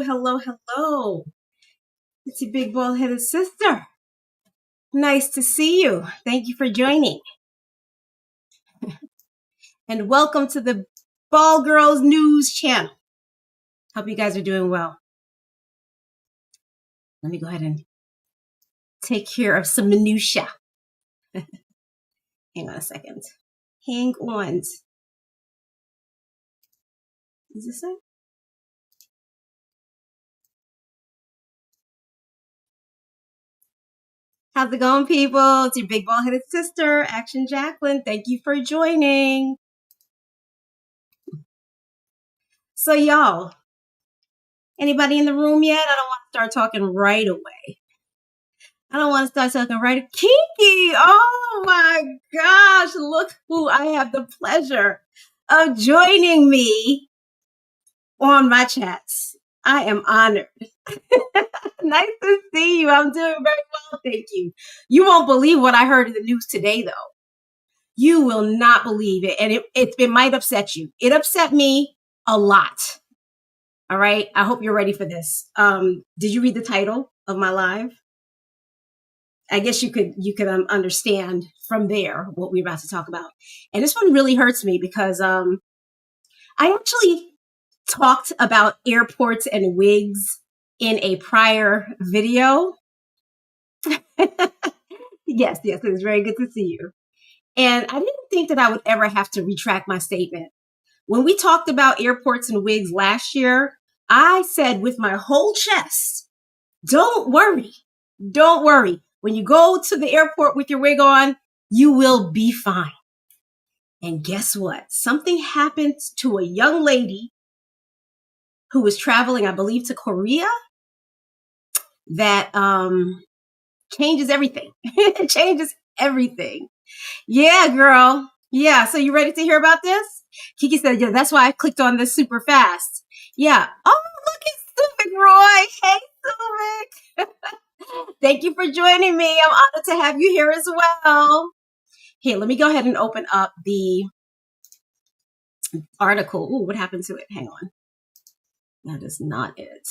hello, hello. It's your big bald-headed sister. Nice to see you. Thank you for joining. And welcome to the Ball Girls News channel. Hope you guys are doing well. Let me go ahead and take care of some minutia. Hang on a second. Hang on. Is this it? How's it going, people? It's your big bald-headed sister, Action Jacqueline. Thank you for joining. So, y'all, anybody in the room yet? I don't want to start talking right away. Kiki! Oh my gosh, look who I have the pleasure of joining me on my chats. I am honored. Nice to see you. I'm doing very well, thank you. You won't believe what I heard in the news today, though. You will not believe it, and it might upset you. It upset me a lot. All right, I hope you're ready for this. Did you read the title of my live? I guess you could understand from there what we're about to talk about. And this one really hurts me because I actually talked about airports and wigs in a prior video. Yes, it was very good to see you. And I didn't think that I would ever have to retract my statement. When we talked about airports and wigs last year, I said with my whole chest, don't worry. When you go to the airport with your wig on, you will be fine. And guess what? Something happened to a young lady who was traveling, I believe, to Korea that changes everything. It changes everything. Yeah, girl. Yeah, so you ready to hear about this? Kiki said, yeah, that's why I clicked on this super fast. Yeah. Oh, look at Suvik Roy. Hey, Suvik. Thank you for joining me. I'm honored to have you here as well. Here, let me go ahead and open up the article. Ooh, what happened to it? Hang on. That is not it.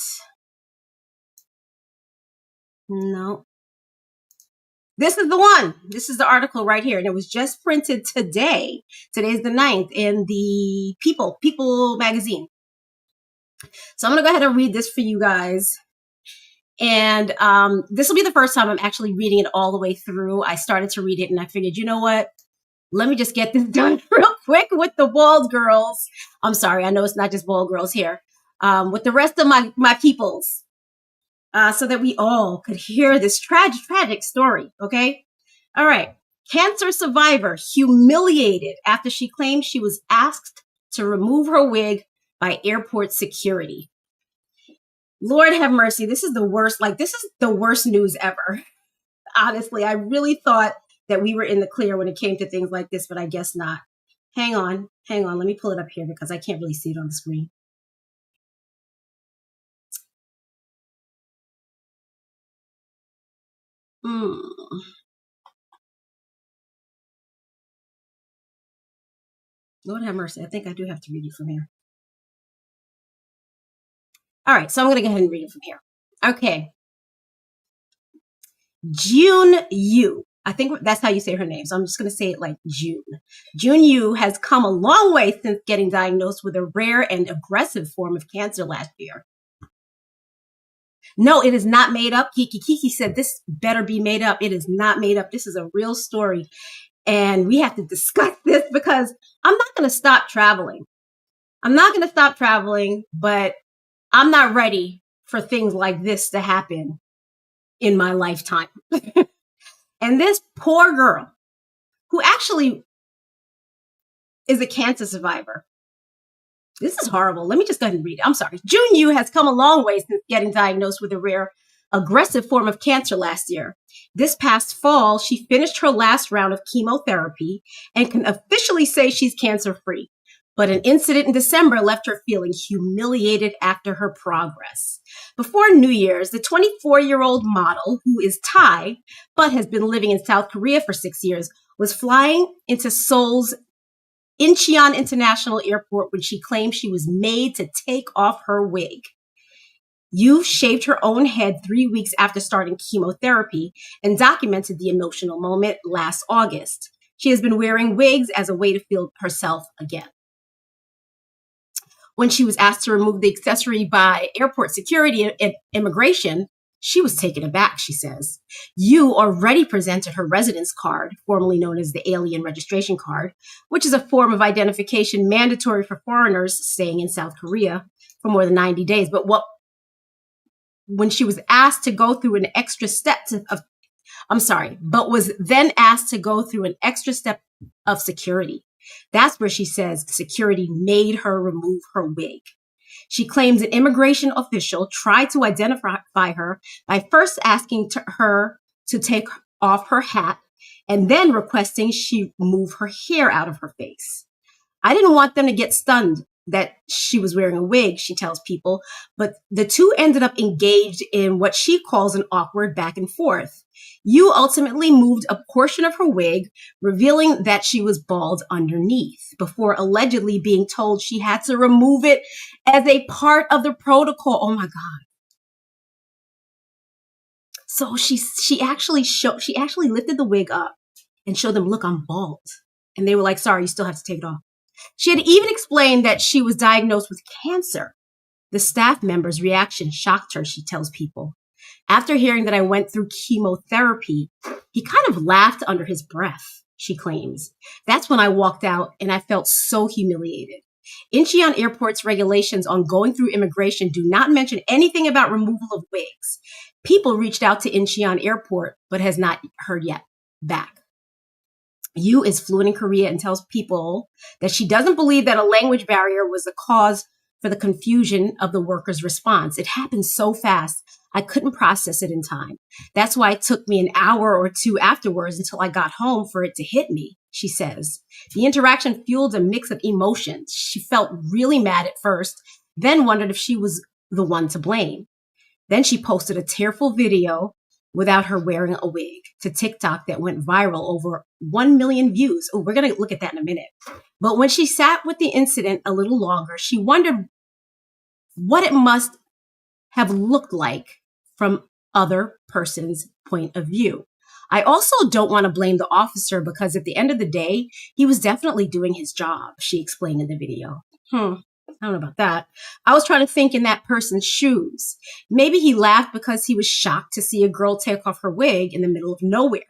No. This is the one. This is the article right here. And it was just printed today. Today's the 9th in the People magazine. So I'm going to go ahead and read this for you guys. And this will be the first time I'm actually reading it all the way through. I started to read it and I figured, you know what? Let me just get this done real quick with the bald girls. I'm sorry. I know it's not just bald girls here. With the rest of my peoples. So that we all could hear this tragic story. Okay. All right. Cancer survivor humiliated after she claimed she was asked to remove her wig by airport security. Lord have mercy. This is the worst. This is the worst news ever. Honestly, I really thought that we were in the clear when it came to things like this, but I guess not. Hang on. Let me pull it up here because I can't really see it on the screen. Lord have mercy. I think I do have to read it from here. All right, so I'm going to go ahead and read it from here. Okay. June Yu. I think that's how you say her name. So I'm just going to say it like June. June Yu has come a long way since getting diagnosed with a rare and aggressive form of cancer last year. No, it is not made up. Kiki said this better be made up. It is not made up. This is a real story. And we have to discuss this because I'm not going to stop traveling. But I'm not ready for things like this to happen in my lifetime. And this poor girl, who actually is a cancer survivor. This is horrible. Let me just go ahead and read it. I'm sorry. June Yu has come a long way since getting diagnosed with a rare, aggressive form of cancer last year. This past fall, she finished her last round of chemotherapy and can officially say she's cancer-free. But an incident in December left her feeling humiliated after her progress. Before New Year's, the 24-year-old model, who is Thai, but has been living in South Korea for 6 years, was flying into Seoul's Incheon International Airport when she claimed she was made to take off her wig. Yu shaved her own head 3 weeks after starting chemotherapy and documented the emotional moment last August. She has been wearing wigs as a way to feel herself again. When she was asked to remove the accessory by airport security and immigration, she was taken aback, she says. Yu already presented her residence card, formerly known as the alien registration card, which is a form of identification mandatory for foreigners staying in South Korea for more than 90 days. But when she was asked to go through an extra step was then asked to go through an extra step of security. That's where she says security made her remove her wig. She claims an immigration official tried to identify her by first asking her to take off her hat and then requesting she move her hair out of her face. I didn't want them to get stunned that she was wearing a wig, she tells People, but the two ended up engaged in what she calls an awkward back and forth. Yu ultimately moved a portion of her wig, revealing that she was bald underneath, before allegedly being told she had to remove it as a part of the protocol. Oh my God. So she actually lifted the wig up and showed them, look, I'm bald. And they were like, sorry, you still have to take it off. She had even explained that she was diagnosed with cancer. The staff member's reaction shocked her, she tells People. After hearing that I went through chemotherapy, he kind of laughed under his breath, she claims. That's when I walked out and I felt so humiliated. Incheon Airport's regulations on going through immigration do not mention anything about removal of wigs. People reached out to Incheon Airport, but has not heard yet back. Yu is fluent in Korea and tells People that she doesn't believe that a language barrier was the cause for the confusion of the workers' response. It happened so fast, I couldn't process it in time. That's why it took me an hour or two afterwards until I got home for it to hit me, she says. The interaction fueled a mix of emotions. She felt really mad at first, then wondered if she was the one to blame. Then she posted a tearful video without her wearing a wig to TikTok that went viral, over 1 million views. Oh, we're going to look at that in a minute. But when she sat with the incident a little longer, she wondered what it must have looked like from other person's point of view. I also don't want to blame the officer because at the end of the day, he was definitely doing his job, she explained in the video. I don't know about that. I was trying to think in that person's shoes. Maybe he laughed because he was shocked to see a girl take off her wig in the middle of nowhere.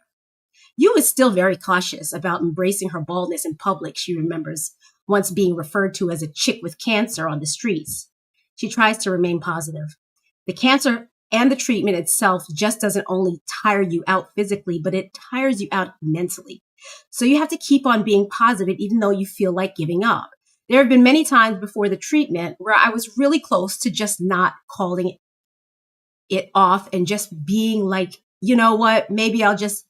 Yu is still very cautious about embracing her baldness in public, she remembers once being referred to as a chick with cancer on the streets. She tries to remain positive. The cancer and the treatment itself just doesn't only tire you out physically, but it tires you out mentally. So you have to keep on being positive even though you feel like giving up. There have been many times before the treatment where I was really close to just not calling it off and just being like, you know what, maybe I'll just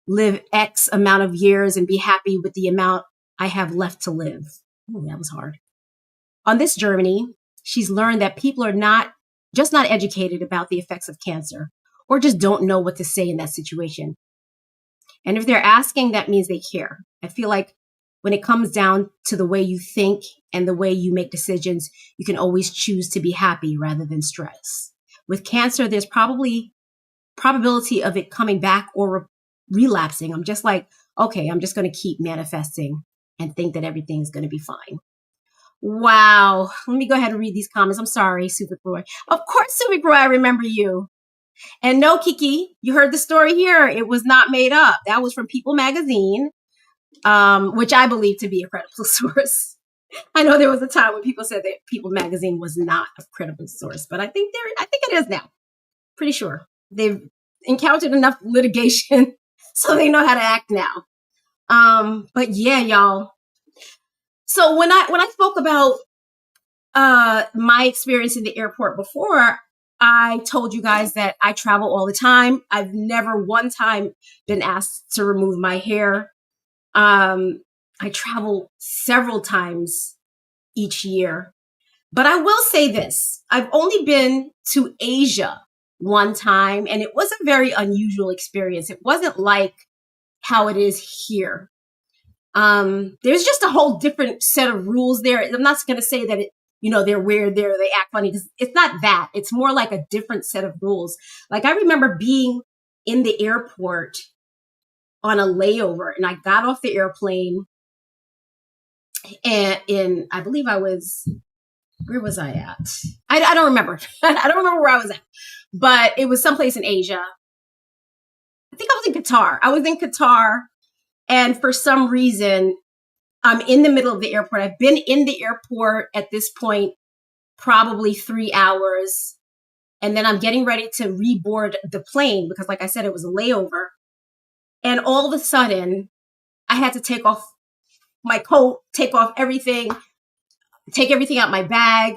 live X amount of years and be happy with the amount I have left to live. Ooh, that was hard. On this journey, she's learned that people are not educated about the effects of cancer or just don't know what to say in that situation. And if they're asking, that means they care. I feel like when it comes down to the way you think and the way you make decisions, you can always choose to be happy rather than stress. With cancer, there's probability of it coming back or relapsing. I'm just like, okay, I'm just going to keep manifesting and think that everything's going to be fine. Wow. Let me go ahead and read these comments. I'm sorry, Super Roy. Of course, Super Roy, I remember you. And no, Kiki, you heard the story here. It was not made up. That was from People magazine, which I believe to be a credible source. I know there was a time when people said that People magazine was not a credible source, but I think it is now. Pretty sure. They've encountered enough litigation so they know how to act now. But yeah, y'all. So when I spoke about my experience in the airport before, I told you guys that I travel all the time. I've never one time been asked to remove my hair. I travel several times each year. But I will say this. I've only been to Asia one time, and it was a very unusual experience. It wasn't like how it is here. There's just a whole different set of rules there. I'm not going to say that they're weird, they act funny. It's not that. It's more like a different set of rules. Like I remember being in the airport on a layover, and I got off the airplane, and I believe where was I at? I don't remember. I don't remember where I was at, but it was someplace in Asia. I think I was in Qatar. And for some reason, I'm in the middle of the airport. I've been in the airport at this point probably 3 hours. And then I'm getting ready to reboard the plane because, like I said, it was a layover. And all of a sudden, I had to take off my coat, take off everything, take everything out my bag.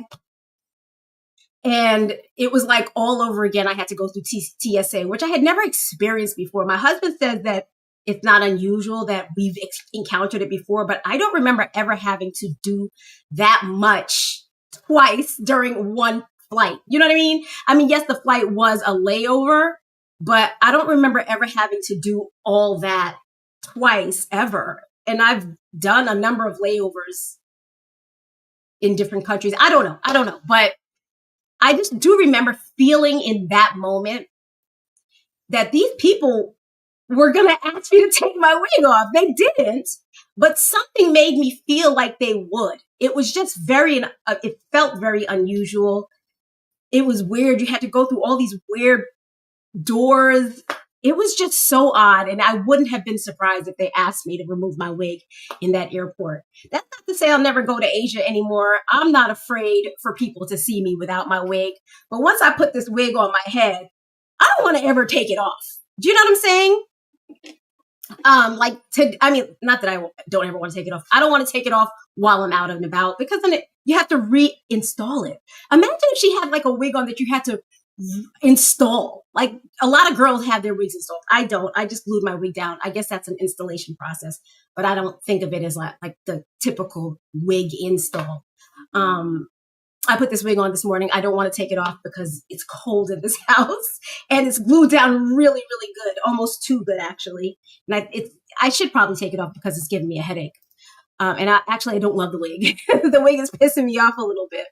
And it was like all over again. I had to go through TSA, which I had never experienced before. My husband says that it's not unusual, that we've encountered it before, but I don't remember ever having to do that much twice during one flight. You know what I mean? I mean, yes, the flight was a layover, but I don't remember ever having to do all that twice ever. And I've done a number of layovers in different countries. I don't know. But I just do remember feeling in that moment that these people were going to ask me to take my wig off. They didn't, but something made me feel like they would. It was just it felt very unusual. It was weird. You had to go through all these weird doors. It was just so odd. And I wouldn't have been surprised if they asked me to remove my wig in that airport. That's not to say I'll never go to Asia anymore. I'm not afraid for people to see me without my wig. But once I put this wig on my head, I don't want to ever take it off. Do you know what I'm saying? Not that I don't ever want to take it off. I don't want to take it off while I'm out and about because then you have to reinstall it. Imagine if she had like a wig on that you had to install. Like a lot of girls have their wigs installed. I don't. I just glued my wig down. I guess that's an installation process, but I don't think of it as like the typical wig install. I put this wig on this morning. I don't want to take it off because it's cold in this house and it's glued down really, really good. Almost too good, actually. And I should probably take it off because it's giving me a headache. And I don't love the wig. The wig is pissing me off a little bit.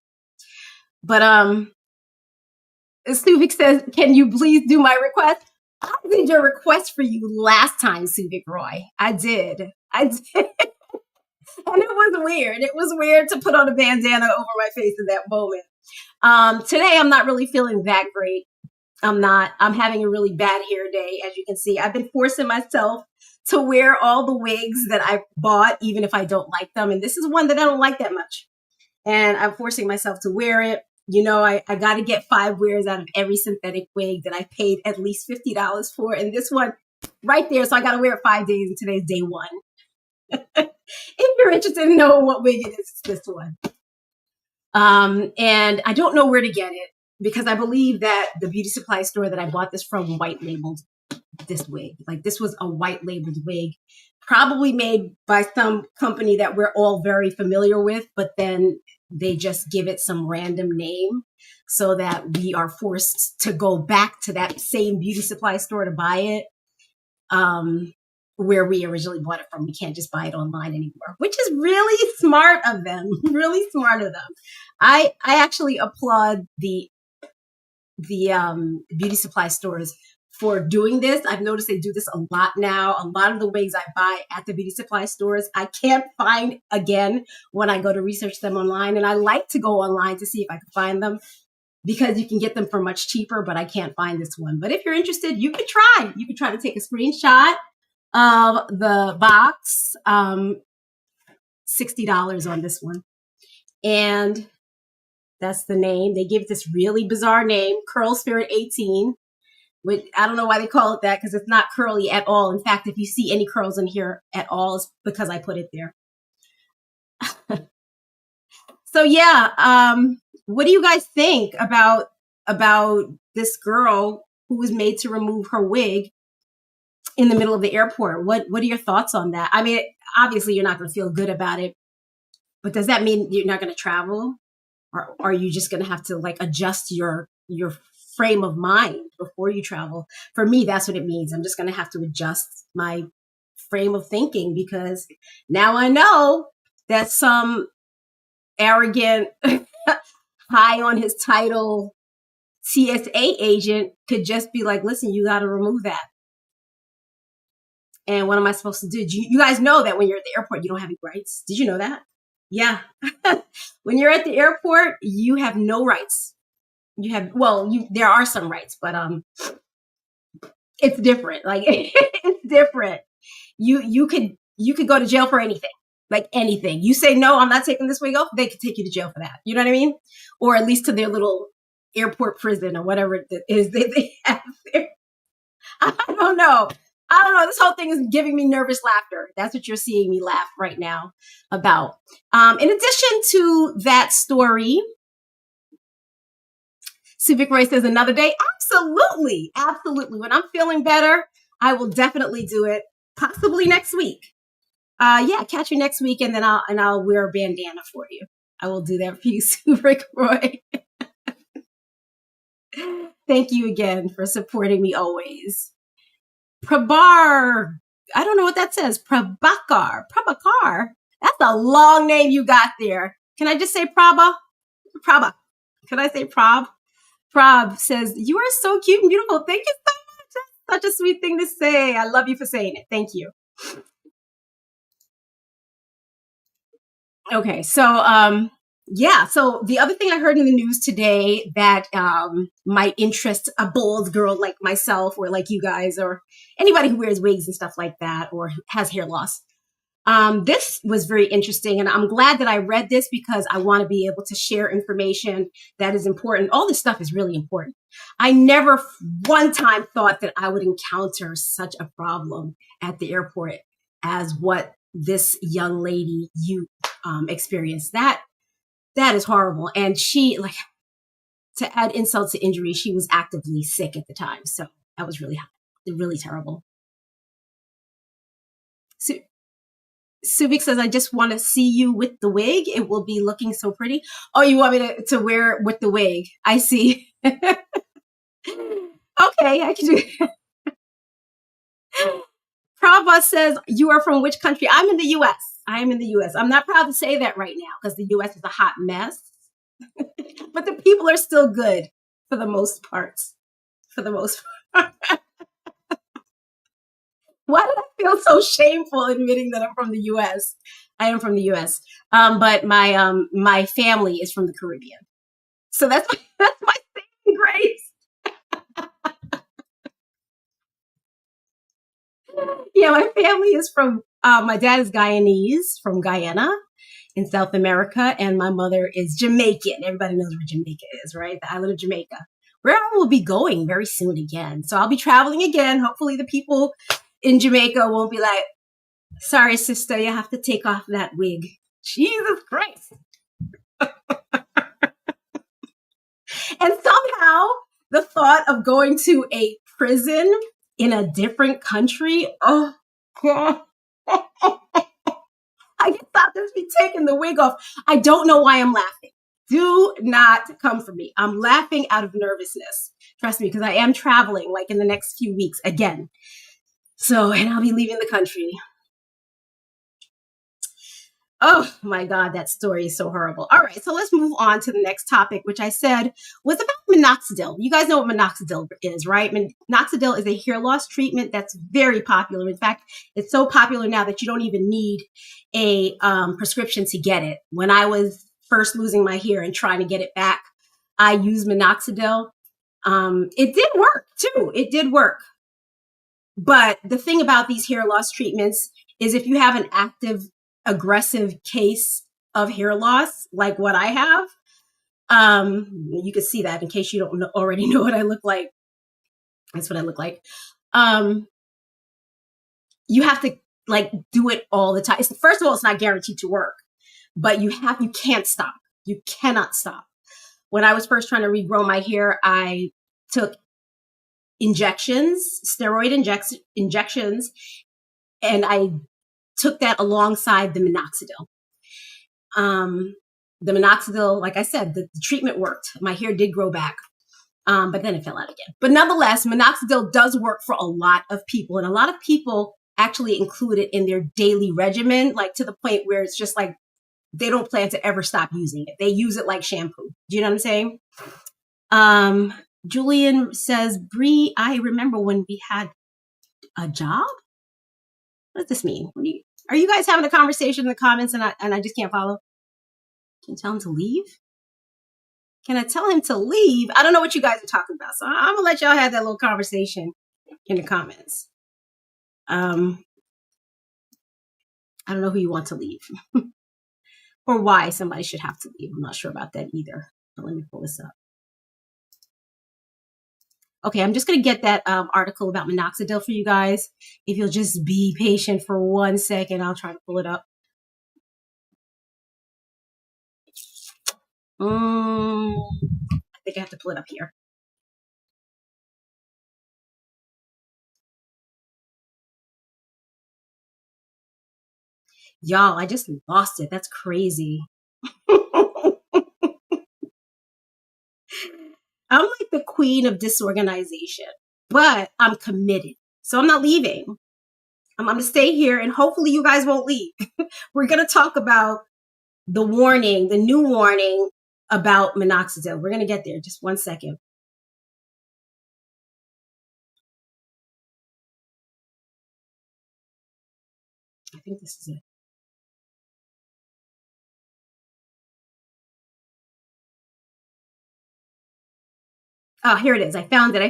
But Suvik says, can you please do my request? I did your request for you last time, Suvik Roy. I did. And it was weird. It was weird to put on a bandana over my face in that moment. Today, I'm not really feeling that great. I'm having a really bad hair day. As you can see, I've been forcing myself to wear all the wigs that I bought, even if I don't like them. And this is one that I don't like that much. And I'm forcing myself to wear it. You know, I got to get 5 wears out of every synthetic wig that I paid at least $50 for. And this one right there. So I got to wear it 5 days. And today's day 1. If you're interested in knowing what wig it is, it's this one. And I don't know where to get it because I believe that the beauty supply store that I bought this from white labeled this wig. Like this was a white labeled wig, probably made by some company that we're all very familiar with, but then they just give it some random name so that we are forced to go back to that same beauty supply store to buy it. Where we originally bought it from. We can't just buy it online anymore, which is really smart of them. Really smart of them. I actually applaud the beauty supply stores for doing this. I've noticed they do this a lot now. A lot of the wigs I buy at the beauty supply stores, I can't find again when I go to research them online. And I like to go online to see if I can find them because you can get them for much cheaper, but I can't find this one. But if you're interested, you could try. You could try to take a screenshot of the box, $60 on this one. And that's the name. They give this really bizarre name, Curl Spirit 18, which I don't know why they call it that because it's not curly at all. In fact, if you see any curls in here at all, it's because I put it there. So yeah, what do you guys think about this girl who was made to remove her wig in the middle of the airport? What are your thoughts on that? I mean, obviously you're not going to feel good about it, but does that mean you're not going to travel? Or are you just going to have to like adjust your frame of mind before you travel? For me, that's what it means. I'm just going to have to adjust my frame of thinking because now I know that some arrogant high on his title TSA agent could just be like, listen, you got to remove that. And what am I supposed to do? You guys know that when you're at the airport, you don't have any rights. Did you know that? Yeah. When you're at the airport, you have no rights. You have, well, there are some rights, but it's different. Like it's different. You could go to jail for anything. Like anything. You say, no, I'm not taking this wig off, they could take you to jail for that. You know what I mean? Or at least to their little airport prison or whatever it is that they have there. I don't know. This whole thing is giving me nervous laughter. That's what you're seeing me laugh right now about. In addition to that story, Civic Ray says another day. Absolutely. Absolutely. When I'm feeling better, I will definitely do it. Possibly next week. Yeah, catch me next week, and then I'll wear a bandana for you. I will do that for you, Civic Roy. Thank you again for supporting me always. Prabhar. I don't know what that says. Prabhakar. That's a long name you got there. Can I just say Prabha? Can I say Prab? Prab says, you are so cute and beautiful. Thank you so much. That's such a sweet thing to say. I love you for saying it. Thank you. Okay, so yeah, so the other thing I heard in the news today that might interest a bald girl like myself or like you guys or anybody who wears wigs and stuff like that or has hair loss. This was very interesting, and I'm glad that I read this because I want to be able to share information that is important. All this stuff is really important. I never one time thought that I would encounter such a problem at the airport as what this young lady experienced. That is horrible. And she, like, to add insult to injury, she was actively sick at the time. So that was really terrible. So Subik says, I just want to see you with the wig. It will be looking so pretty. Oh, you want me to wear it with the wig? I see. Okay, I can do it. Prabha says, you are from which country? I'm in the U.S. I'm in the U.S. I'm not proud to say that right now because the U.S. is a hot mess. But the people are still good for the most part. Why did I feel so shameful admitting that I'm from the U.S.? I am from the U.S. But my family is from the Caribbean. So that's my saving grace. Yeah, my family is from, my dad is Guyanese, from Guyana in South America, and my mother is Jamaican. Everybody knows where Jamaica is, right? The island of Jamaica, where I will be going very soon again. So I'll be traveling again. Hopefully the people in Jamaica won't be like, sorry, sister, you have to take off that wig. Jesus Christ. And somehow the thought of going to a prison in a different country, oh God. I guess I'll just be taking the wig off. I don't know why I'm laughing. Do not come for me. I'm laughing out of nervousness. Trust me, because I am traveling like in the next few weeks again. So, and I'll be leaving the country. Oh my God, that story is so horrible. All right, so let's move on to the next topic, which I said was about minoxidil. You guys know what minoxidil is, right? Minoxidil is a hair loss treatment that's very popular. In fact, it's so popular now that you don't even need a prescription to get it. When I was first losing my hair and trying to get it back, I used minoxidil. It did work too. It did work. But the thing about these hair loss treatments is if you have an active aggressive case of hair loss like what I have, you can see that in case you don't already know what I look like. That's what I look like. You have to like do it all the time. First of all, it's not guaranteed to work, but you can't stop. You cannot stop. When I was first trying to regrow my hair, I took steroid injections, and I took that alongside the minoxidil. The minoxidil, like I said, the treatment worked. My hair did grow back, but then it fell out again. But nonetheless, minoxidil does work for a lot of people, and a lot of people actually include it in their daily regimen, like to the point where it's just like they don't plan to ever stop using it. They use it like shampoo. Do you know what I'm saying? Julian says, Bree, I remember when we had a job. What does this mean? Are you guys having a conversation in the comments and I just can't follow? Can you tell him to leave? Can I tell him to leave? I don't know what you guys are talking about. So I'm gonna let y'all have that little conversation in the comments. I don't know who you want to leave or why somebody should have to leave. I'm not sure about that either. But let me pull this up. Okay, I'm just going to get that article about minoxidil for you guys. If you'll just be patient for 1 second, I'll try to pull it up. I think I have to pull it up here. Y'all, I just lost it. That's crazy. I'm like the queen of disorganization, but I'm committed. So I'm not leaving. I'm going to stay here and hopefully you guys won't leave. We're going to talk about the warning, the new warning about minoxidil. We're going to get there. Just 1 second. I think this is it. Oh, here it is. I found it. I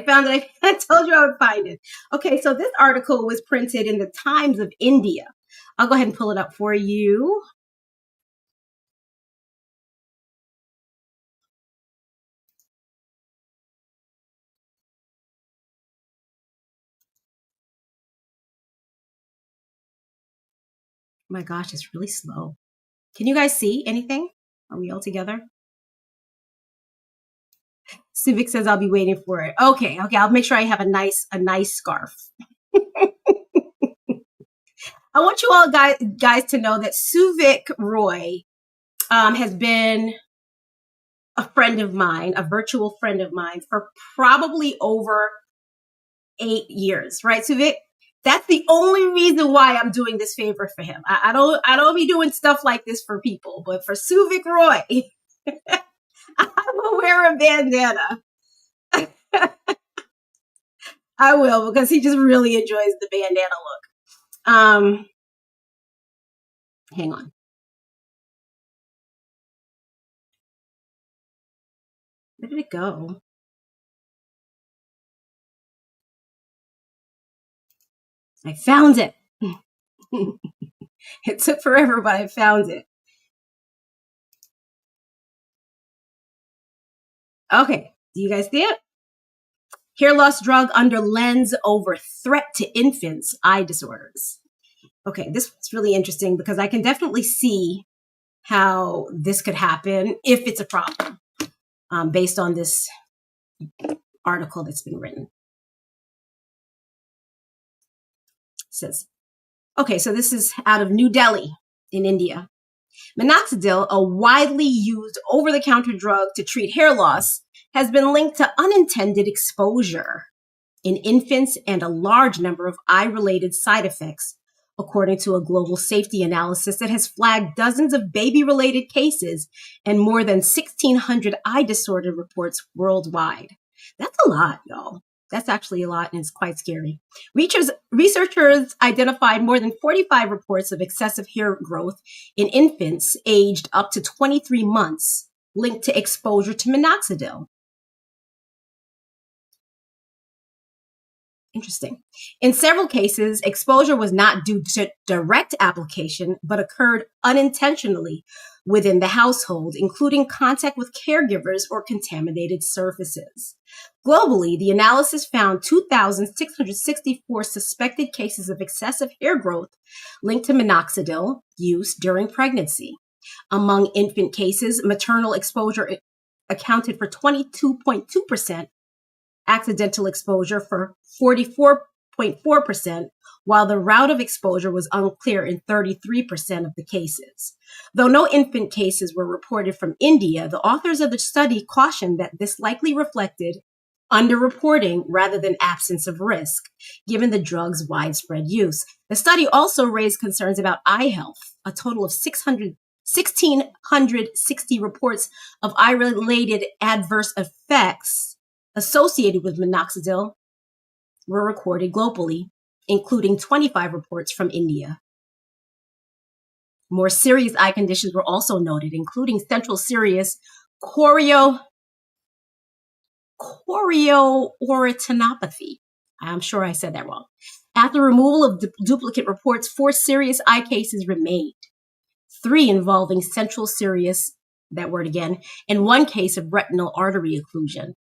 told you I would find it. Okay, so this article was printed in the Times of India. I'll go ahead and pull it up for you. Oh my gosh, it's really slow. Can you guys see anything? Are we all together? Civic says I'll be waiting for it. Okay, I'll make sure I have a nice scarf. I want you all guys to know that Suvik Roy has been a friend of mine, a virtual friend of mine, for probably over 8 years, right, Suvik? That's the only reason why I'm doing this favor for him. I don't be doing stuff like this for people, but for Suvik Roy, I will wear a bandana. I will, because he just really enjoys the bandana look. Hang on. Where did it go? I found it. It took forever, but I found it. Okay, do you guys see it? Hair loss drug under lens over threat to infants' eye disorders. Okay, this is really interesting because I can definitely see how this could happen if it's a problem based on this article that's been written. It says, okay, so this is out of New Delhi in India. Minoxidil, a widely used over-the-counter drug to treat hair loss, has been linked to unintended exposure in infants and a large number of eye-related side effects, according to a global safety analysis that has flagged dozens of baby-related cases and more than 1,600 eye disorder reports worldwide. That's a lot, y'all. That's actually a lot, and it's quite scary. Researchers identified more than 45 reports of excessive hair growth in infants aged up to 23 months linked to exposure to minoxidil. Interesting. In several cases, exposure was not due to direct application, but occurred unintentionally within the household, including contact with caregivers or contaminated surfaces. Globally, the analysis found 2,664 suspected cases of excessive hair growth linked to minoxidil use during pregnancy. Among infant cases, maternal exposure accounted for 22.2%, accidental exposure for 44.4%, while the route of exposure was unclear in 33% of the cases. Though no infant cases were reported from India, the authors of the study cautioned that this likely reflected underreporting rather than absence of risk, given the drug's widespread use. The study also raised concerns about eye health. A total of 600 1,660 reports of eye-related adverse effects associated with minoxidil were recorded globally, including 25 reports from India. More serious eye conditions were also noted, including central serous chorioretinopathy. I'm sure I said that wrong. After removal of duplicate reports, 4 serious eye cases remained. 3 involving central serous, that word again, and 1 case of retinal artery occlusion.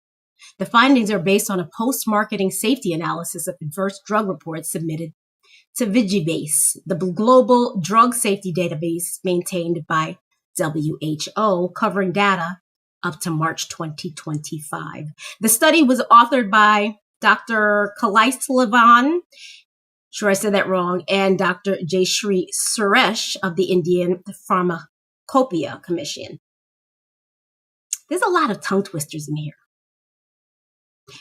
The findings are based on a post-marketing safety analysis of adverse drug reports submitted to Vigibase, the global drug safety database maintained by WHO, covering data up to March 2025. The study was authored by Dr. Kailasavan, sure I said that wrong, and Dr. Jayashree Suresh of the Indian Pharmacopoeia Commission. There's a lot of tongue twisters in here.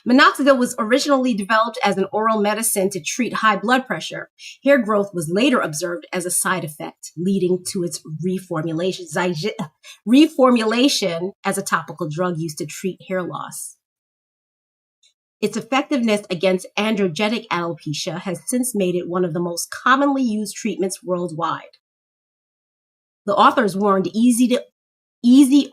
Minoxidil was originally developed as an oral medicine to treat high blood pressure. Hair growth was later observed as a side effect, leading to its reformulation as a topical drug used to treat hair loss. Its effectiveness against androgenetic alopecia has since made it one of the most commonly used treatments worldwide. The authors warned easy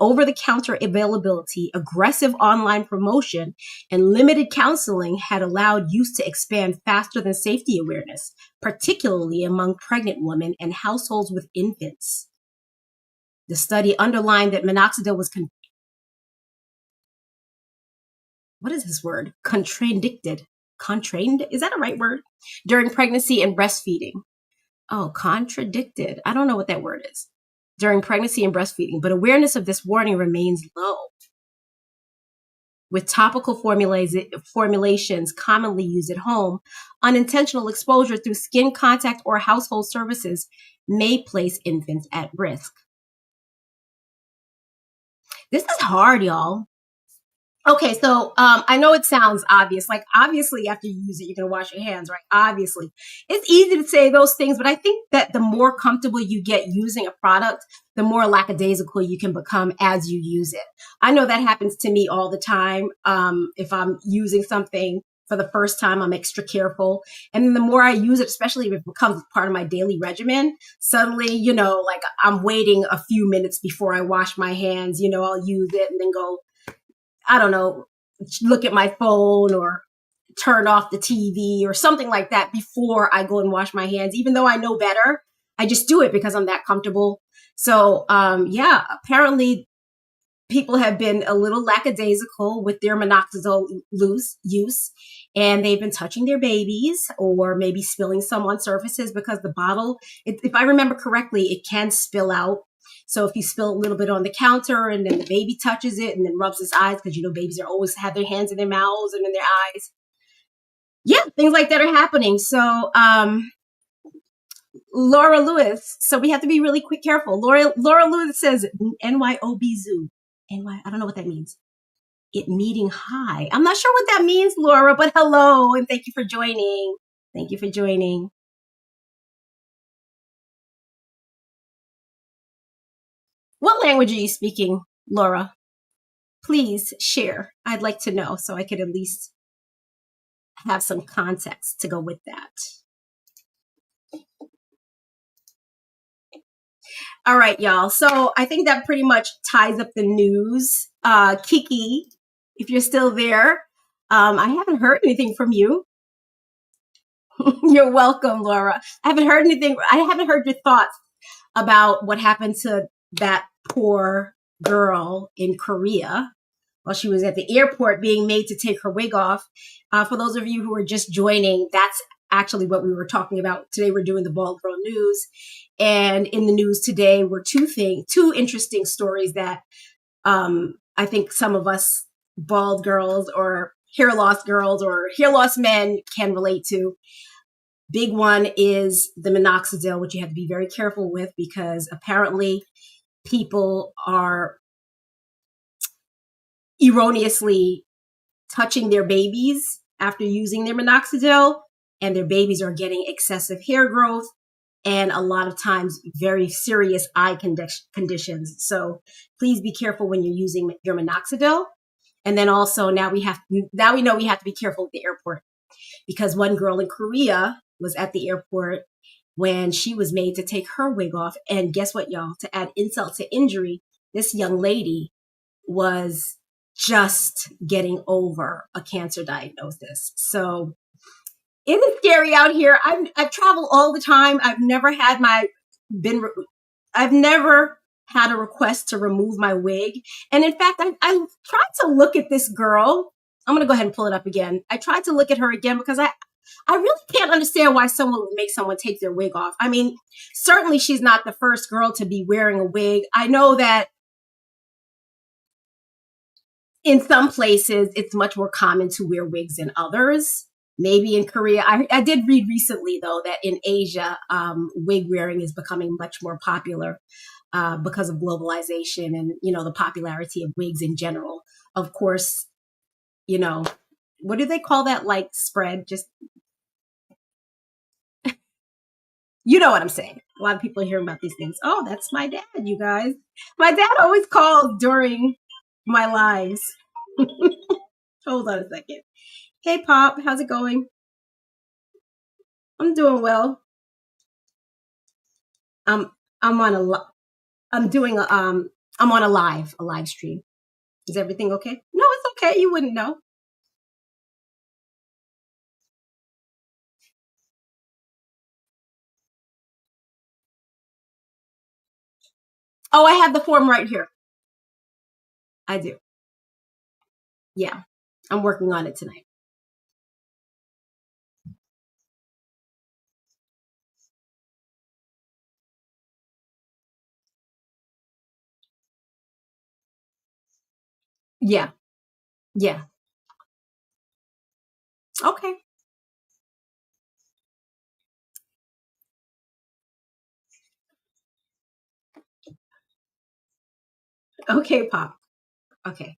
over-the-counter availability, aggressive online promotion, and limited counseling had allowed use to expand faster than safety awareness, particularly among pregnant women and households with infants. The study underlined that minoxidil was contraindicated. Is that a right word? During pregnancy and breastfeeding. Oh, contradicted. I don't know what that word is. During pregnancy and breastfeeding, but awareness of this warning remains low. With topical formulations commonly used at home, unintentional exposure through skin contact or household services may place infants at risk. This is hard, y'all. Okay, so I know it sounds obvious. Like, obviously, after you use it, you're going to wash your hands, right? Obviously. It's easy to say those things, but I think that the more comfortable you get using a product, the more lackadaisical you can become as you use it. I know that happens to me all the time. If I'm using something for the first time, I'm extra careful. And then the more I use it, especially if it becomes part of my daily regimen, suddenly, like I'm waiting a few minutes before I wash my hands. I'll use it and then go, I don't know, look at my phone or turn off the TV or something like that before I go and wash my hands. Even though I know better, I just do it because I'm that comfortable. So, apparently people have been a little lackadaisical with their minoxidil use, and they've been touching their babies or maybe spilling some on surfaces because the bottle, if I remember correctly, it can spill out. So if you spill a little bit on the counter and then the baby touches it and then rubs his eyes, because babies are always have their hands in their mouths and in their eyes. Yeah, things like that are happening. So Laura Lewis, so we have to be really careful. Laura Lewis says NYOB Zoo. I don't know what that means. It meeting high. I'm not sure what that means, Laura, but hello and thank you for joining. Thank you for joining. What language are you speaking, Laura? Please share. I'd like to know so I could at least have some context to go with that. All right, y'all. So I think that pretty much ties up the news. Kiki, if you're still there, I haven't heard anything from you. You're welcome, Laura. I haven't heard anything. I haven't heard your thoughts about what happened to that poor girl in Korea while she was at the airport being made to take her wig off. For those of you who are just joining, that's actually what we were talking about. Today we're doing the Bald Girl News. And in the news today were two interesting stories that I think some of us bald girls or hair loss girls or hair loss men can relate to. Big one is the minoxidil, which you have to be very careful with because apparently people are erroneously touching their babies after using their minoxidil, and their babies are getting excessive hair growth and a lot of times very serious eye conditions. So please be careful when you're using your minoxidil. And then also now we know we have to be careful at the airport, because one girl in Korea was at the airport when she was made to take her wig off. And guess what, y'all? To add insult to injury, this young lady was just getting over a cancer diagnosis. So it is scary out here. I've traveled all the time. I've never had a request to remove my wig. And in fact, I tried to look at this girl. I'm going to go ahead and pull it up again. I tried to look at her again because I really can't understand why someone would make someone take their wig off. I mean, certainly she's not the first girl to be wearing a wig. I know that in some places it's much more common to wear wigs than others. Maybe in Korea. I did read recently, though, that in Asia, wig wearing is becoming much more popular because of globalization and, the popularity of wigs in general. Of course, what do they call that? Like spread? Just, you know what I'm saying. A lot of people are hearing about these things. Oh, that's my dad, you guys. My dad always calls during my lives. Hold on a second. Hey, Pop, how's it going? I'm doing well. I'm on a live stream. Is everything okay? No, it's okay. You wouldn't know. Oh, I have the form right here. I do. Yeah, I'm working on it tonight. Yeah, yeah. Okay. Okay, Pop. Okay.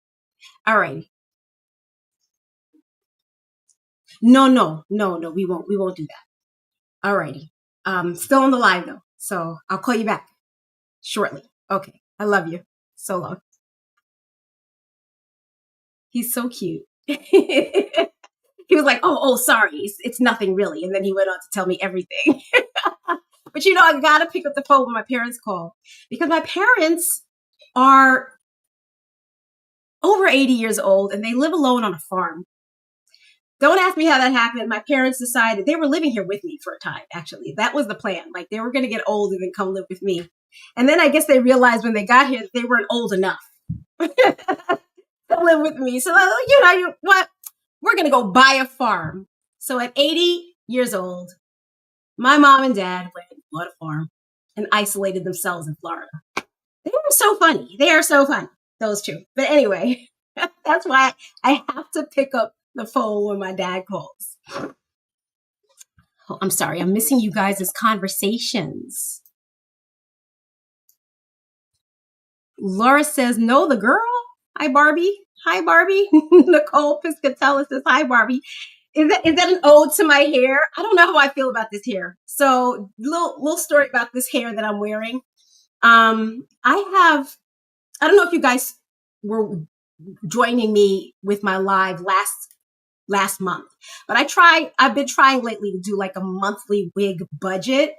All right. No, no, no, no. We won't. We won't do that. All righty. Still on the line though, so I'll call you back shortly. Okay. I love you. So long. He's so cute. He was like, oh, sorry. It's nothing really. And then he went on to tell me everything. But I got to pick up the phone when my parents call, because my parents are over 80 years old and they live alone on a farm. Don't ask me how that happened. My parents decided they were living here with me for a time, actually. That was the plan. Like, they were going to get old and then come live with me. And then I guess they realized when they got here that they weren't old enough to live with me. So, what? We're going to go buy a farm. So at 80 years old, my mom and dad went and bought a farm and isolated themselves in Florida. They were so funny. They are so funny, those two. But anyway, that's why I have to pick up the phone when my dad calls. Oh, I'm sorry. I'm missing you guys' conversations. Laura says, no, the girl. Hi, Barbie. Hi, Barbie. Nicole Piscatella says, hi, Barbie. Is that an ode to my hair? I don't know how I feel about this hair. So little story about this hair that I'm wearing. I don't know if you guys were joining me with my live last month, but I've been trying lately to do like a monthly wig budget.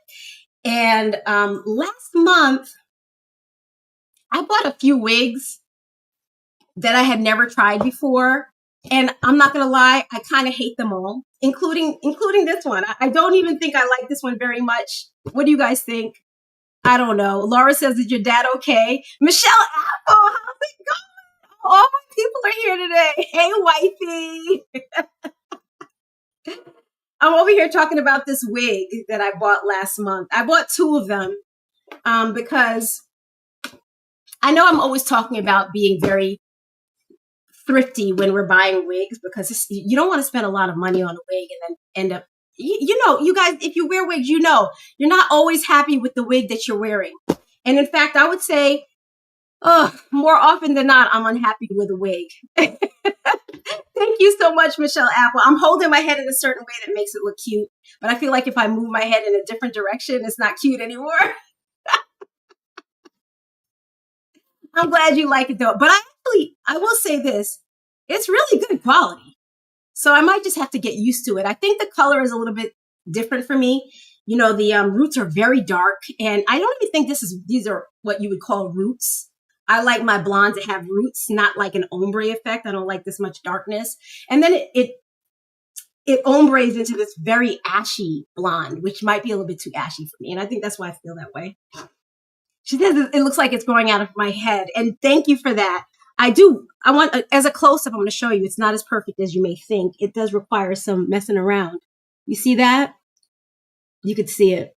And last month I bought a few wigs that I had never tried before. And I'm not going to lie, I kind of hate them all, including this one. I don't even think I like this one very much. What do you guys think? I don't know. Laura says, is your dad okay? Michelle Apple, how's it going? All my people are here today. Hey, wifey. I'm over here talking about this wig that I bought last month. I bought two of them because I know I'm always talking about being very thrifty when we're buying wigs, because you don't want to spend a lot of money on a wig and then end up, you guys, if you wear wigs, you're not always happy with the wig that you're wearing. And in fact, I would say, more often than not, I'm unhappy with a wig. Thank Thank you so much, Michelle Apple. I'm holding my head in a certain way that makes it look cute, but I feel like if I move my head in a different direction, it's not cute anymore. I'm glad you like it though. But I will say this, it's really good quality. So I might just have to get used to it. I think the color is a little bit different for me. You know, the roots are very dark, and I don't even think these are what you would call roots. I like my blonde to have roots, not like an ombre effect. I don't like this much darkness. And then it ombres into this very ashy blonde, which might be a little bit too ashy for me. And I think that's why I feel that way. She says it looks like it's growing out of my head. And thank you for that. I want, as a close-up, I'm going to show you, it's not as perfect as you may think. It does require some messing around. You see that? You could see it.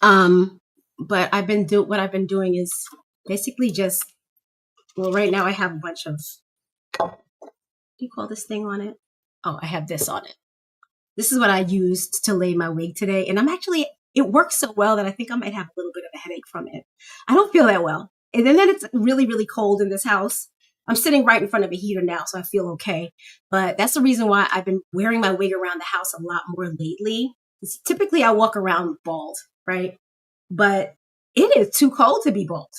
But what I've been doing is basically just, well, right now I have a bunch of, what do you call this thing on it? Oh, I have this on it. This is what I used to lay my wig today. And it works so well that I think I might have a little bit of a headache from it. I don't feel that well. And then it's really, really cold in this house. I'm sitting right in front of a heater now, so I feel okay. But that's the reason why I've been wearing my wig around the house a lot more lately. Typically, I walk around bald, right? But it is too cold to be bald.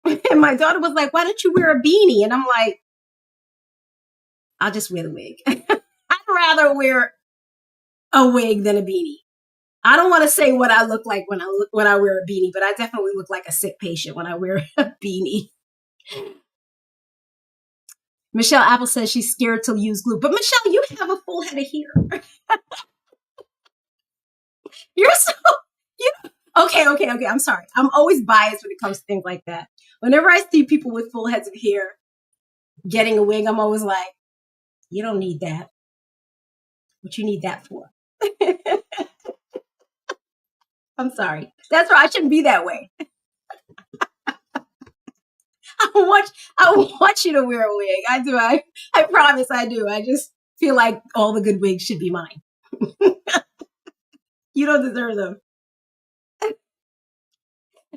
And my daughter was like, why don't you wear a beanie? And I'm like, I'll just wear the wig. I'd rather wear a wig than a beanie. I don't want to say what I look like when I wear a beanie, but I definitely look like a sick patient when I wear a beanie. Michelle Apple says she's scared to use glue. But Michelle, you have a full head of hair. You're so... Okay. I'm sorry. I'm always biased when it comes to things like that. Whenever I see people with full heads of hair getting a wig, I'm always like, you don't need that. What you need that for? I'm sorry. That's why I shouldn't be that way. I want you to wear a wig. I do. I promise I do. I just feel like all the good wigs should be mine. You don't deserve them.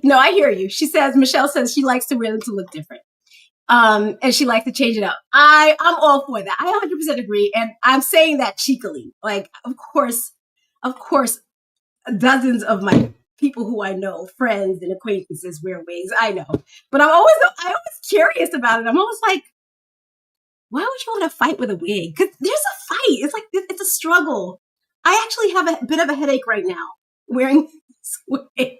No, I hear you. Michelle says she likes to wear them to look different. And she likes to change it up. I'm all for that. I 100% agree. And I'm saying that cheekily. Like, of course, dozens of my people who I know, friends and acquaintances, wear wigs. I know. But I'm always curious about it. I'm always like, why would you want to fight with a wig? Because there's a fight. It's like, it's a struggle. I actually have a bit of a headache right now wearing this wig.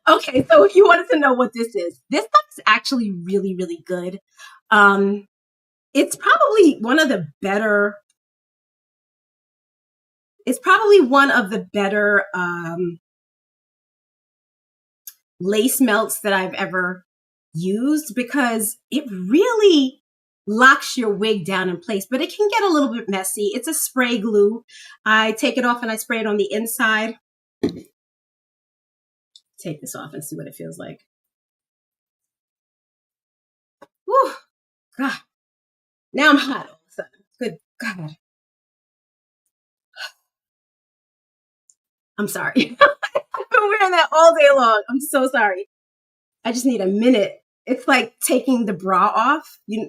Okay, so if you wanted to know what this stuff is actually really, really good. It's probably one of the better lace melts that I've ever used, because it really locks your wig down in place, but it can get a little bit messy. It's a spray glue. I take it off and I spray it on the inside. Take this off and see what it feels like. Whew. God. Now I'm hot all of a sudden. Good God. I'm sorry. I've been wearing that all day long. I'm so sorry. I just need a minute. It's like taking the bra off. You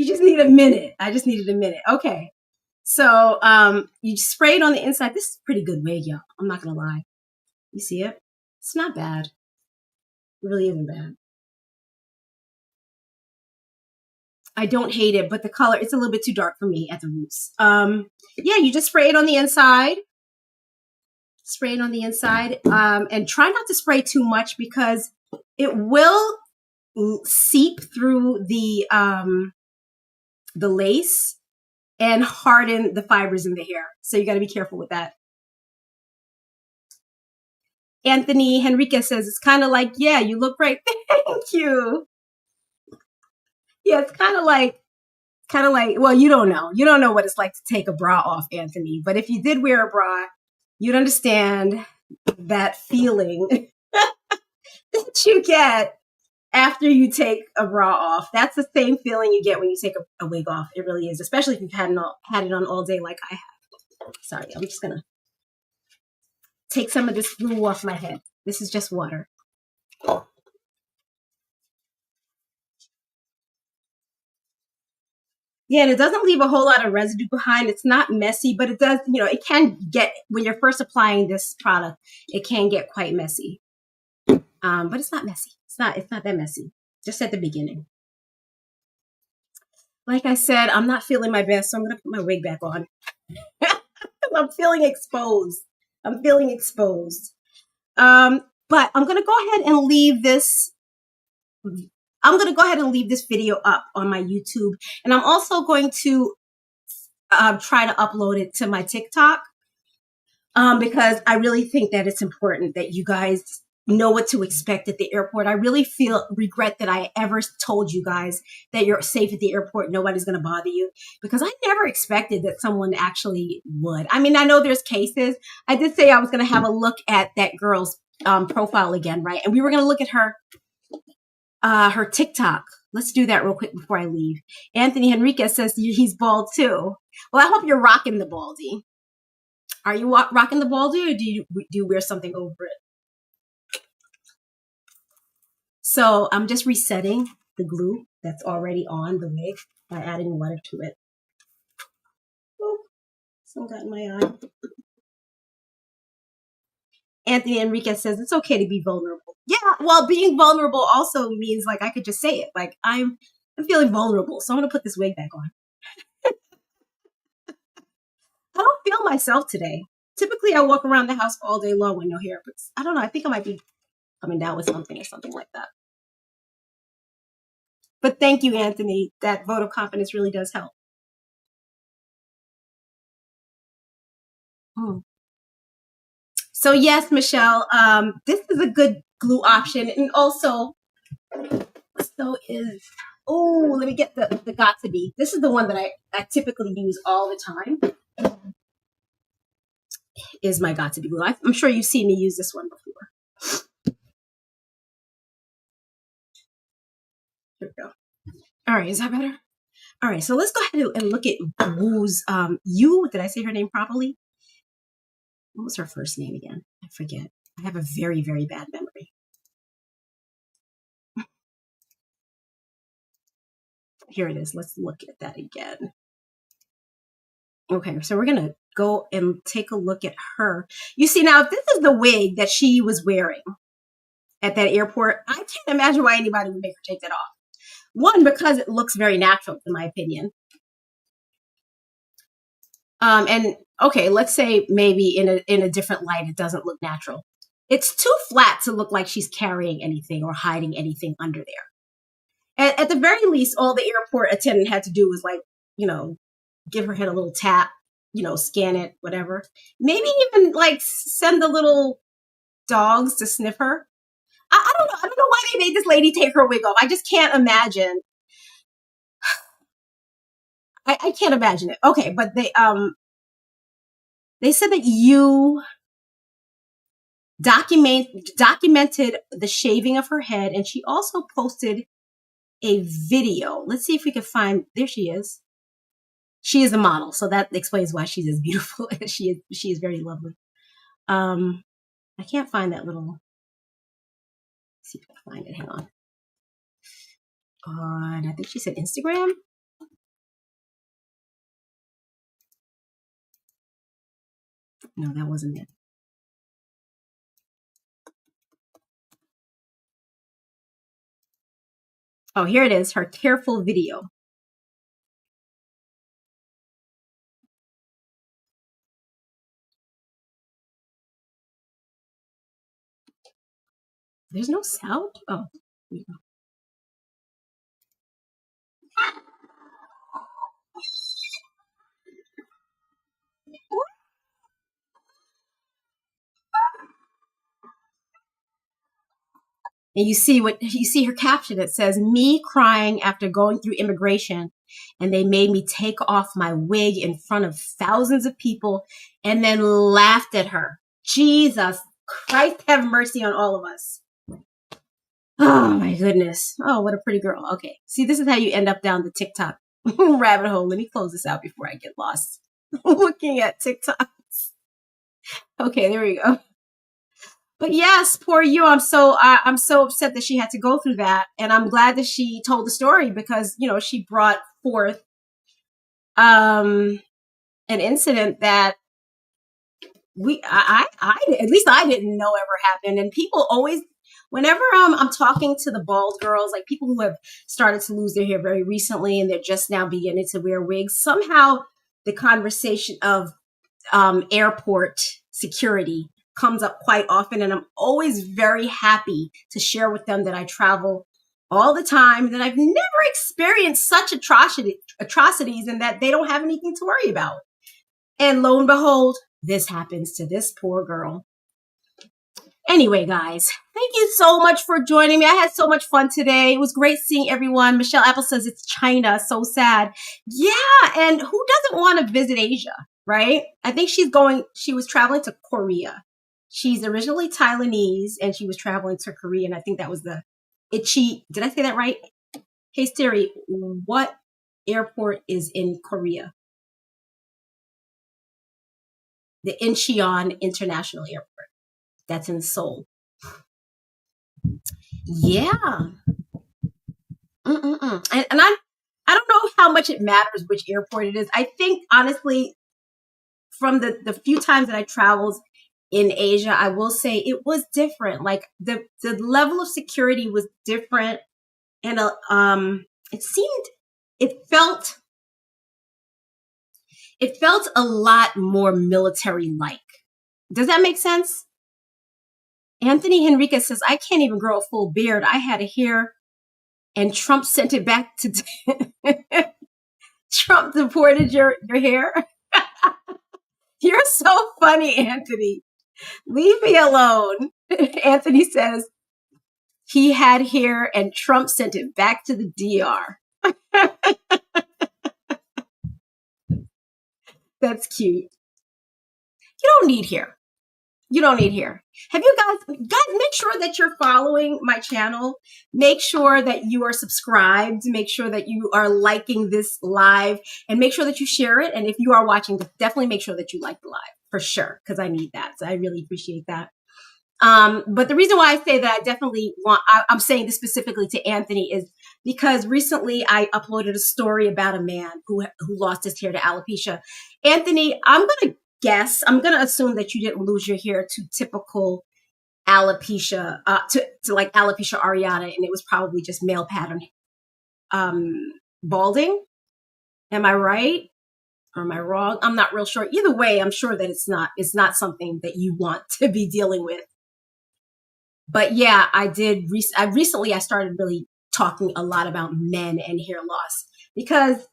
just need a minute. I just needed a minute. Okay. So you spray it on the inside. This is a pretty good wig, y'all. I'm not going to lie. You see it? It's not bad. It really isn't bad. I don't hate it, but the color, it's a little bit too dark for me at the roots. Yeah, you just spray it on the inside. Spray it on the inside. And try not to spray too much because it will seep through the lace and harden the fibers in the hair. So you got to be careful with that. Anthony Henriquez says, it's kind of like, yeah, you look great. Thank you. Yeah, it's kind of like, well, you don't know what it's like to take a bra off, Anthony. But if you did wear a bra, you'd understand that feeling that you get after you take a bra off. That's the same feeling you get when you take a wig off. It really is, especially if you've had it on all day like I have. Sorry, I'm just going to take some of this glue off my head. This is just water. Yeah, and it doesn't leave a whole lot of residue behind. It's not messy, but it does, it can get, when you're first applying this product, it can get quite messy. But it's not messy. It's not that messy. Just at the beginning. Like I said, I'm not feeling my best, so I'm going to put my wig back on. I'm feeling exposed. I'm feeling exposed. But I'm going to go ahead and leave this. I'm going to go ahead and leave this video up on my YouTube. And I'm also going to try to upload it to my TikTok because I really think that it's important that you guys know what to expect at the airport. I really regret that I ever told you guys that you're safe at the airport. Nobody's going to bother you, because I never expected that someone actually would. I mean, I know there's cases. I did say I was going to have a look at that girl's profile again, right? And we were going to look at her TikTok. Let's do that real quick before I leave. Anthony Henriquez says he's bald too. Well, I hope you're rocking the baldy. Are you rocking the baldy, or do you wear something over it? So I'm just resetting the glue that's already on the wig by adding water to it. Oh, some got in my eye. Anthony Enriquez says it's okay to be vulnerable. Yeah, well, being vulnerable also means like I could just say it. Like I'm feeling vulnerable, so I'm gonna put this wig back on. I don't feel myself today. Typically, I walk around the house all day long with no hair, but I don't know. I think I might be coming down with something or something like that. But thank you, Anthony. That vote of confidence really does help. So yes, Michelle, this is a good glue option. And also, so is, oh, let me get the Got To Be. This is the one that I typically use all the time. Is my Got To Be glue. I'm sure you've seen me use this one before. Here we go. All right, is that better? All right, so let's go ahead and look at Woo's, did I say her name properly? What was her first name again? I forget. I have a very, very bad memory. Here it is. Let's look at that again. Okay, so we're going to go and take a look at her. You see, now, if this is the wig that she was wearing at that airport, I can't imagine why anybody would make her take that off. One, because it looks very natural, in my opinion. And okay, let's say maybe in a different light, it doesn't look natural. It's too flat to look like she's carrying anything or hiding anything under there. At the very least, all the airport attendant had to do was like, give her head a little tap, scan it, whatever. Maybe even like send the little dogs to sniff her. I don't know. I don't know why they made this lady take her wig off. I just can't imagine. I can't imagine it. Okay, but they said that you documented the shaving of her head, and she also posted a video. Let's see if we can find. There she is. She is a model, so that explains why she's as beautiful as she is. She is very lovely. I can't find that little. Let's see if I can find it. Hang on. I think she said Instagram. No, that wasn't it. Oh, here it is. Her careful video. There's no sound? Oh, here we go. And you see her caption. It says, "Me crying after going through immigration, and they made me take off my wig in front of thousands of people and then laughed at her. Jesus Christ, have mercy on all of us." Oh my goodness. Oh, what a pretty girl. Okay. See, this is how you end up down the TikTok rabbit hole. Let me close this out before I get lost looking at TikToks. Okay, there we go. But yes, poor you. I'm so upset that she had to go through that, and I'm glad that she told the story because she brought forth an incident that at least I didn't know ever happened. And people always, whenever I'm talking to the bald girls, like people who have started to lose their hair very recently and they're just now beginning to wear wigs, somehow the conversation of airport security comes up quite often. And I'm always very happy to share with them that I travel all the time, that I've never experienced such atrocities and that they don't have anything to worry about. And lo and behold, this happens to this poor girl. Anyway, guys, thank you so much for joining me. I had so much fun today. It was great seeing everyone. Michelle Apple says it's China. So sad. Yeah, and who doesn't want to visit Asia, right? I think she was traveling to Korea. She's originally Taiwanese, and she was traveling to Korea, and I think that was did I say that right? Hey, Siri, what airport is in Korea? The Incheon International Airport. That's in Seoul. Yeah. And I don't know how much it matters which airport it is. I think, honestly, from the few times that I traveled in Asia, I will say it was different. Like the level of security was different. And it felt a lot more military-like. Does that make sense? Anthony Henriquez says, I can't even grow a full beard. I had a hair and Trump sent it back to Trump deported your hair. You're so funny, Anthony. Leave me alone. Anthony says he had hair and Trump sent it back to the DR. That's cute. You don't need hair. You don't need hair. Have you guys, make sure that you're following my channel. Make sure that you are subscribed. Make sure that you are liking this live and make sure that you share it. And if you are watching, definitely make sure that you like the live for sure, because I need that. So I really appreciate that. But the reason why I say that I definitely I'm saying this specifically to Anthony is because recently I uploaded a story about a man who lost his hair to alopecia. Anthony, I'm going to assume that you didn't lose your hair to typical alopecia, to like alopecia areata, and it was probably just male pattern balding. Am I right? Or am I wrong? I'm not real sure. Either way, I'm sure that it's not something that you want to be dealing with. But yeah, I started really talking a lot about men and hair loss because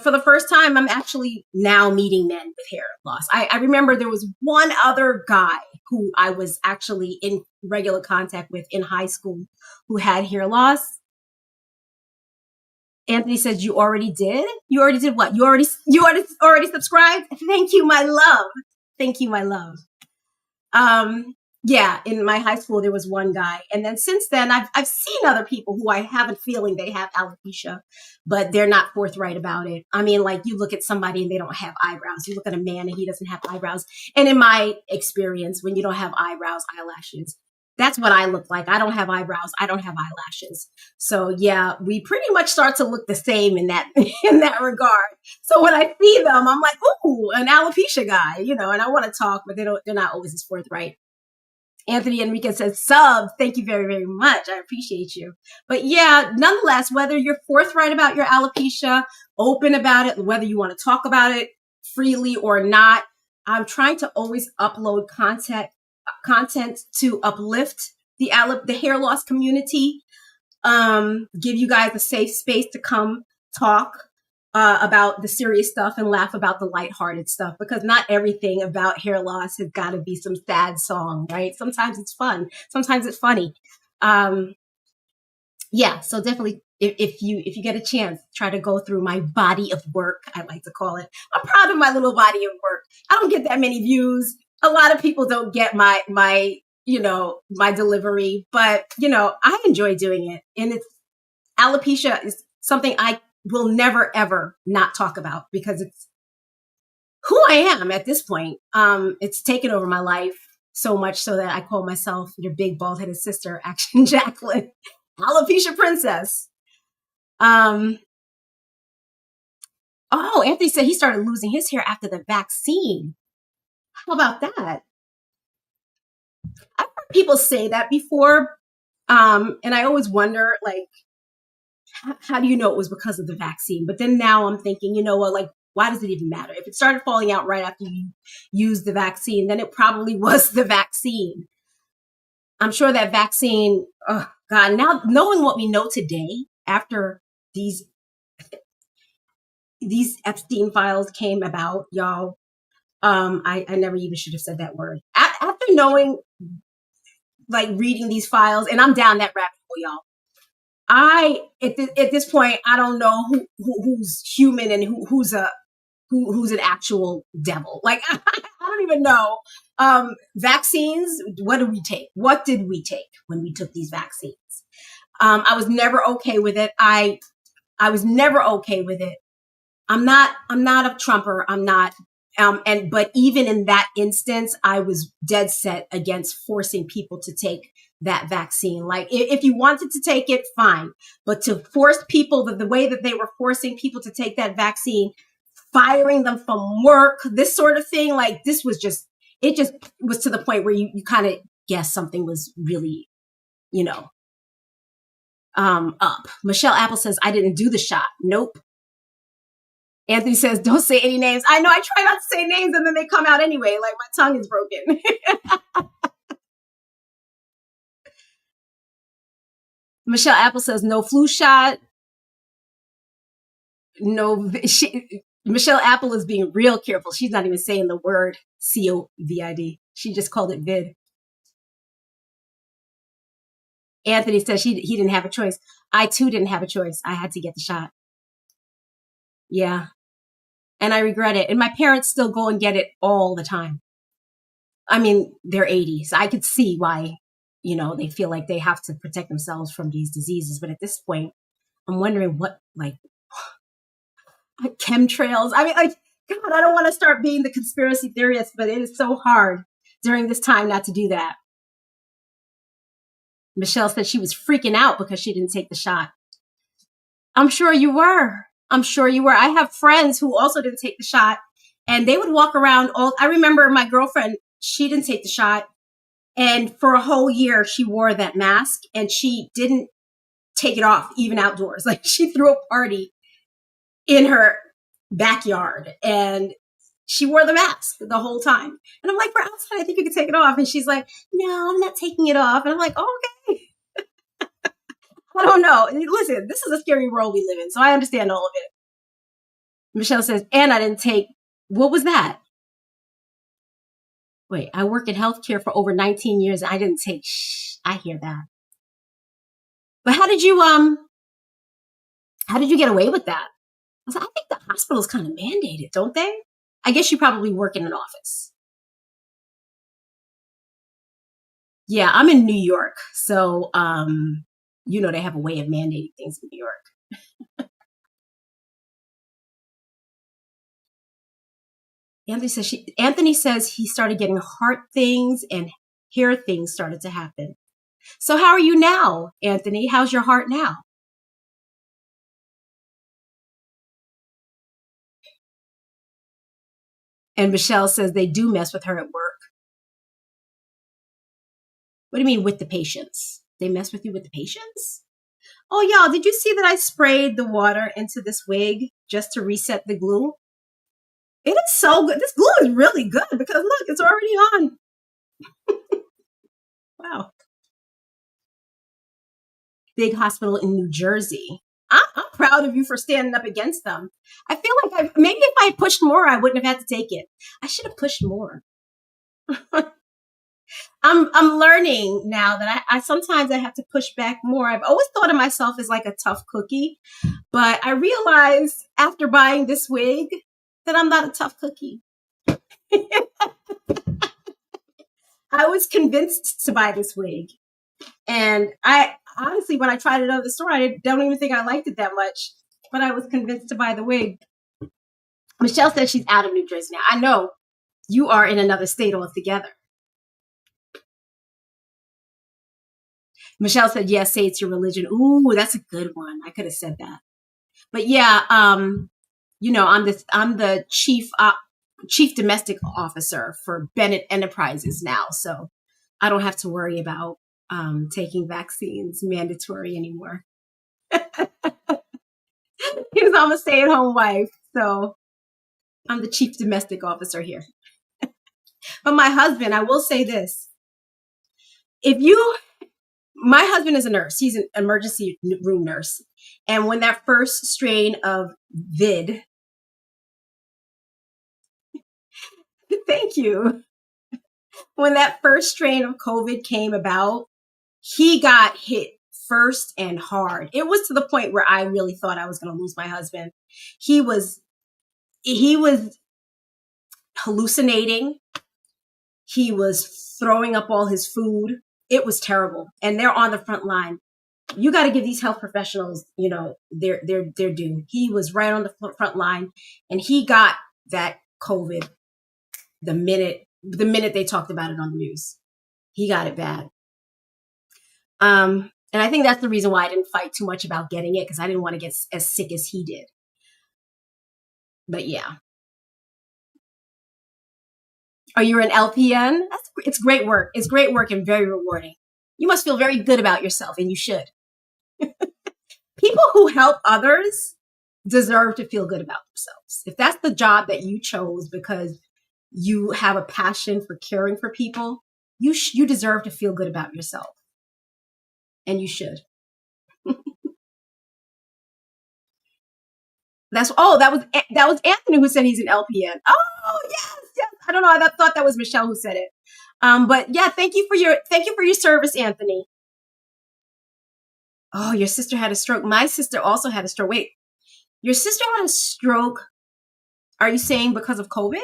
for the first time, I'm actually now meeting men with hair loss. I remember there was one other guy who I was actually in regular contact with in high school who had hair loss. Anthony says, you already did? You already did what? You already subscribed? Thank you, my love. Thank you, my love. Yeah, in my high school, there was one guy. And then since then, I've seen other people who I have a feeling they have alopecia, but they're not forthright about it. I mean, like you look at somebody and they don't have eyebrows. You look at a man and he doesn't have eyebrows. And in my experience, when you don't have eyebrows, eyelashes, that's what I look like. I don't have eyebrows. I don't have eyelashes. So yeah, we pretty much start to look the same in that regard. So when I see them, I'm like, ooh, an alopecia guy, and I want to talk, but they're not always as forthright. Anthony Enriquez says, sub, thank you very, very much. I appreciate you. But yeah, nonetheless, whether you're forthright about your alopecia, open about it, whether you want to talk about it freely or not, I'm trying to always upload content to uplift the hair loss community, give you guys a safe space to come talk about the serious stuff and laugh about the lighthearted stuff, because not everything about hair loss has got to be some sad song, right? Sometimes it's fun. Sometimes it's funny. Yeah, so definitely if you get a chance, try to go through my body of work, I like to call it. I'm proud of my little body of work. I don't get that many views. A lot of people don't get my delivery, but I enjoy doing it. And alopecia is something I will never, ever not talk about because it's who I am at this point. It's taken over my life so much so that I call myself your big bald-headed sister, Action Jacqueline, alopecia princess. Oh, Anthony said he started losing his hair after the vaccine. How about that? I've heard people say that before. And I always wonder, like, how do you know it was because of the vaccine? But then now I'm thinking, you know what, like, why does it even matter? If it started falling out right after you used the vaccine, then it probably was the vaccine. I'm sure that vaccine, oh God, now knowing what we know today after these Epstein files came about, y'all, I never even should have said that word. After knowing, like reading these files, and I'm down that rabbit hole, y'all. At this point, I don't know who's human and who's an actual devil. Like I don't even know. Vaccines. What did we take? What did we take when we took these vaccines? I was never okay with it. I was never okay with it. I'm not a Trumper. I'm not. But even in that instance, I was dead set against forcing people to take that vaccine. Like if you wanted to take it, fine. But to force people the way that they were forcing people to take that vaccine, firing them from work, this sort of thing, like this was just, it just was to the point where you kind of guess something was really, you know, up. Michelle Apple says, I didn't do the shot. Nope. Anthony says, don't say any names. I know, I try not to say names and then they come out anyway, like my tongue is broken. Michelle Apple says, no flu shot. No, Michelle Apple is being real careful. She's not even saying the word COVID. She just called it vid. Anthony says he didn't have a choice. I too didn't have a choice. I had to get the shot. Yeah. And I regret it. And my parents still go and get it all the time. I mean, they're 80, so I could see why, you know, they feel like they have to protect themselves from these diseases. But at this point, I'm wondering what, like, chemtrails. I mean, like, God, I don't want to start being the conspiracy theorist, but it is so hard during this time not to do that. Michelle said she was freaking out because she didn't take the shot. I'm sure you were. I'm sure you were. I have friends who also didn't take the shot, and they would walk around I remember my girlfriend, she didn't take the shot, and for a whole year she wore that mask and she didn't take it off even outdoors. Like she threw a party in her backyard and she wore the mask the whole time. And I'm like, we're outside, I think you can take it off. And she's like, no, I'm not taking it off. And I'm like, oh, okay. I don't know. Listen, this is a scary world we live in, so I understand all of it. Michelle says, and I didn't take, what was that? Wait, I work in healthcare for over 19 years. And I didn't take, I hear that. But how did you get away with that? I think the hospitals kind of mandate it, don't they? I guess you probably work in an office. Yeah, I'm in New York. So, you know, they have a way of mandating things in New York. Anthony says he started getting heart things and hair things started to happen. So how are you now, Anthony? How's your heart now? And Michelle says they do mess with her at work. What do you mean with the patients? They mess with you with the patients? Oh, y'all, did you see that I sprayed the water into this wig just to reset the glue? It is so good. This glue is really good because look, it's already on. Wow. Big hospital in New Jersey. I'm proud of you for standing up against them. I feel like maybe if I had pushed more, I wouldn't have had to take it. I should have pushed more. I'm learning now that I sometimes I have to push back more. I've always thought of myself as like a tough cookie, but I realized after buying this wig that I'm not a tough cookie. I was convinced to buy this wig. And I honestly, when I tried it at the store, I don't even think I liked it that much, but I was convinced to buy the wig. Michelle says she's out of New Jersey now. I know you are in another state altogether. Michelle said, yes, say it's your religion. Ooh, that's a good one. I could have said that. But yeah, I'm the chief domestic officer for Bennett Enterprises now, so I don't have to worry about taking vaccines mandatory anymore. Because I'm a stay-at-home wife, so I'm the chief domestic officer here. But my husband, I will say this: my husband is a nurse. He's an emergency room nurse, and when that first strain of vid, thank you, when that first strain of COVID came about, he got hit first and hard. It was to the point where I really thought I was going to lose my husband. He was hallucinating. He was throwing up all his food. It was terrible. And they're on the front line. You got to give these health professionals, their due. He was right on the front line, and he got that COVID the minute they talked about it on the news. He got it bad. And I think that's the reason why I didn't fight too much about getting it, because I didn't want to get as sick as he did. But yeah. Are you an LPN? It's great work. It's great work and very rewarding. You must feel very good about yourself, and you should. People who help others deserve to feel good about themselves. If that's the job that you chose because you have a passion for caring for people, you deserve to feel good about yourself. And you should. That was Anthony who said he's an LPN. Oh, yes. I don't know. I thought that was Michelle who said it. But yeah, thank you for your service, Anthony. Oh, your sister had a stroke. My sister also had a stroke. Wait, your sister had a stroke. Are you saying because of COVID?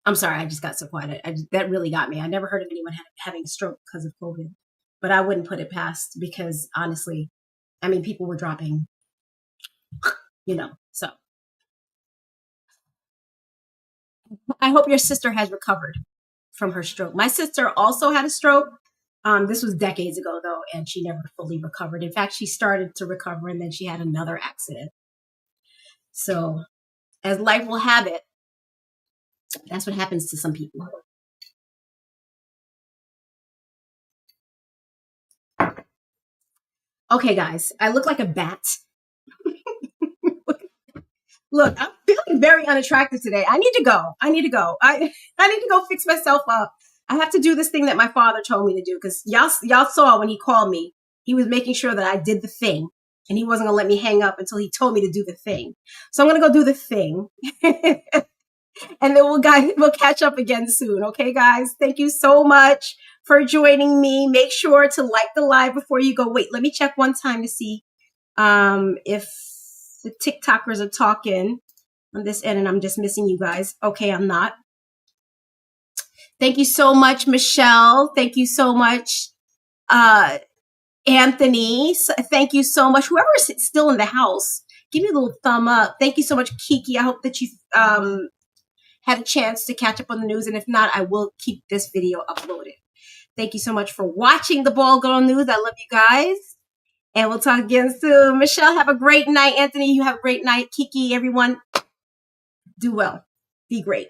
I'm sorry, I just got so quiet. That really got me. I never heard of anyone having a stroke because of COVID, but I wouldn't put it past, because honestly, I mean, people were dropping, so. I hope your sister has recovered from her stroke. My sister also had a stroke. This was decades ago, though, and she never fully recovered. In fact, she started to recover, and then she had another accident. So, as life will have it, that's what happens to some people. Okay, guys, I look like a bat. Look, I'm feeling very unattractive today. I need to go. I need to go fix myself up. I have to do this thing that my father told me to do, because y'all saw when he called me, he was making sure that I did the thing, and he wasn't going to let me hang up until he told me to do the thing. So I'm going to go do the thing. And then we'll catch up again soon. Okay, guys? Thank you so much for joining me. Make sure to like the live before you go. Wait, let me check one time to see if the TikTokers are talking on this end and I'm just missing you guys. Okay, I'm not. Thank you so much, Michelle. Thank you so much, Anthony. Thank you so much. Whoever is still in the house, give me a little thumb up. Thank you so much, Kiki. I hope that you had a chance to catch up on the news. And if not, I will keep this video uploaded. Thank you so much for watching the Ball Girl News. I love you guys. And we'll talk again soon. Michelle, have a great night. Anthony, you have a great night. Kiki, everyone, do well. Be great.